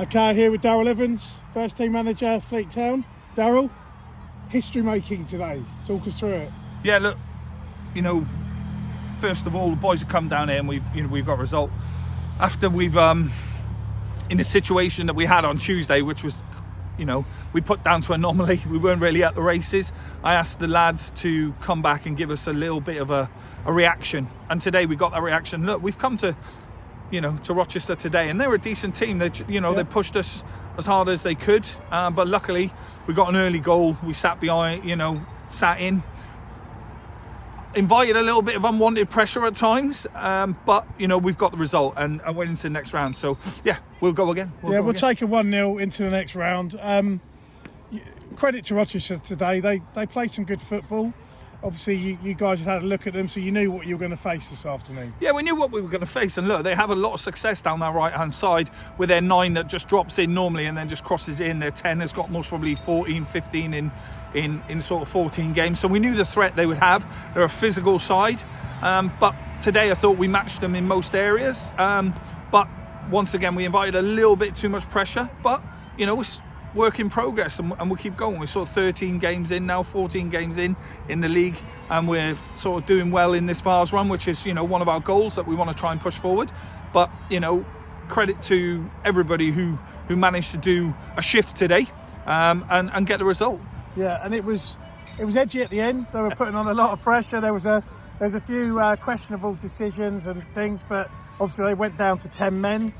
Okay, here with Darry Evans, first team manager, Fleet Town. Darryl, history making today. Talk us through it. Yeah, look, first of all, the boys have come down here and we've got a result. After we've in the situation that we had on Tuesday, which was, we put down to anomaly. We weren't really at the races. I asked the lads to come back and give us a little bit of a reaction. And today we got that reaction. Look, we've come to Rochester today, and they're a decent team. They pushed us as hard as they could, but luckily we got an early goal. We sat behind, sat in, invited a little bit of unwanted pressure at times, but we've got the result and went into the next round. So yeah, we'll go again. We'll take a 1-0 into the next round. Credit to Rochester today. They played some good football. Obviously, you guys have had a look at them, so you knew what you were going to face this afternoon. Yeah, we knew what we were going to face. And look, they have a lot of success down that right-hand side with their 9 that just drops in normally and then just crosses in. Their 10 has got most probably 14, 15 in sort of 14 games. So we knew the threat they would have. They're a physical side. But today I thought we matched them in most areas. But once again, we invited a little bit too much pressure. But, it's work in progress, and we'll keep going. We're sort of 13 games in now, 14 games in the league, and we're sort of doing well in this Vase run, which is one of our goals that we want to try and push forward. But credit to everybody who managed to do a shift today and get the result. Yeah, and it was edgy at the end. They were putting on a lot of pressure. There's a few questionable decisions and things, but obviously they went down to 10 men.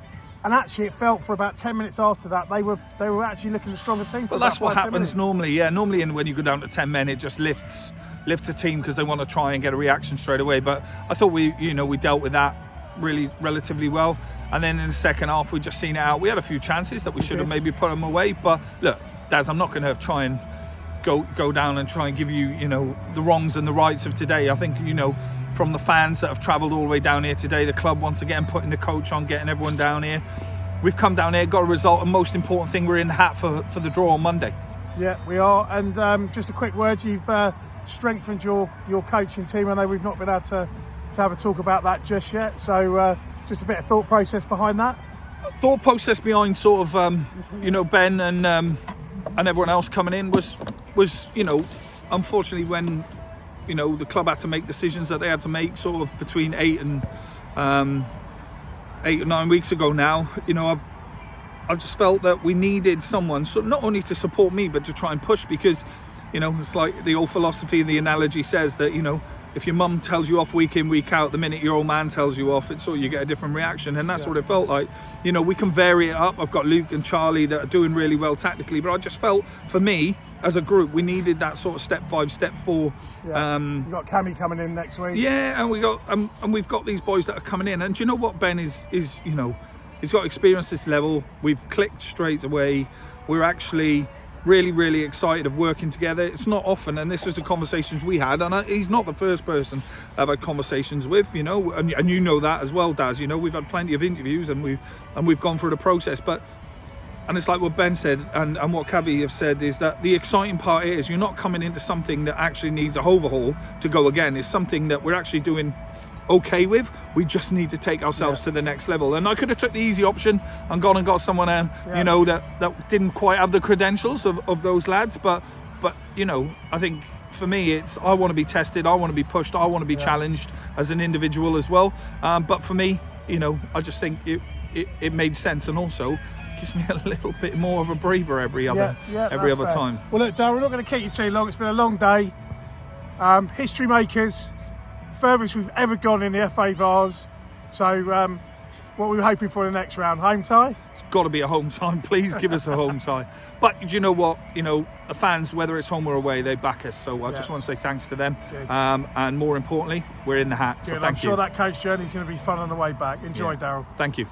And actually, it felt for about 10 minutes after that they were actually looking a stronger team. Well, that's what happens normally. Yeah, normally when you go down to 10 men, it just lifts a team because they want to try and get a reaction straight away. But I thought we dealt with that really relatively well. And then in the second half, we just seen it out. We had a few chances that we should have maybe put them away. But look, Daz, I'm not going to try and go down and try and give you the wrongs and the rights of today. I think from the fans that have travelled all the way down here today, the club once again putting the coach on, getting everyone down here. We've come down here, got a result, and most important thing, we're in the hat for the draw on Monday. Yeah, we are. And just a quick word, you've strengthened your coaching team. I know we've not been able to have a talk about that just yet, so just a bit of thought process behind that. Thought process behind sort of Ben and everyone else coming in was unfortunately when the club had to make decisions that they had to make sort of between 8 or 9 weeks ago now. I've just felt that we needed someone, so not only to support me but to try and push, because it's like the old philosophy and the analogy says that if your mum tells you off week in, week out, the minute your old man tells you off, it's sort of you get a different reaction, and that's what it felt like. We can vary it up. I've got Luke and Charlie that are doing really well tactically, but I just felt for me as a group we needed that sort of step 5, step 4. Yeah. We've got Cammy coming in next week. Yeah, and we've got these boys that are coming in, and do you know what, Ben is he's got experience this level. We've clicked straight away. We're actually really, really excited of working together. It's not often, and this was the conversations we had, and he's not the first person I've had conversations with, and you know that as well, Daz. We've had plenty of interviews and we've gone through the process, and it's like what Ben said and what Cavi have said, is that the exciting part is you're not coming into something that actually needs a overhaul to go again. It's something that we're actually doing okay with. We just need to take ourselves to the next level. And I could have took the easy option and gone and got someone that didn't quite have the credentials of those lads, but I think for me it's I want to be tested, I want to be pushed, I want to be challenged as an individual as well, but for me I just think it made sense, and also gives me a little bit more of a breather every other time. Well, look, Darryl, we're not going to keep you too long. It's been a long day. History makers, furthest we've ever gone in the FA Vase. So what are we hoping for the next round? Home tie? It's got to be a home tie. Please give us a home tie. But do you know what? The fans, whether it's home or away, they back us. So I just want to say thanks to them. And more importantly, we're in the hat. So thank you. I'm sure that coach journey is going to be fun on the way back. Enjoy, Darryl. Thank you.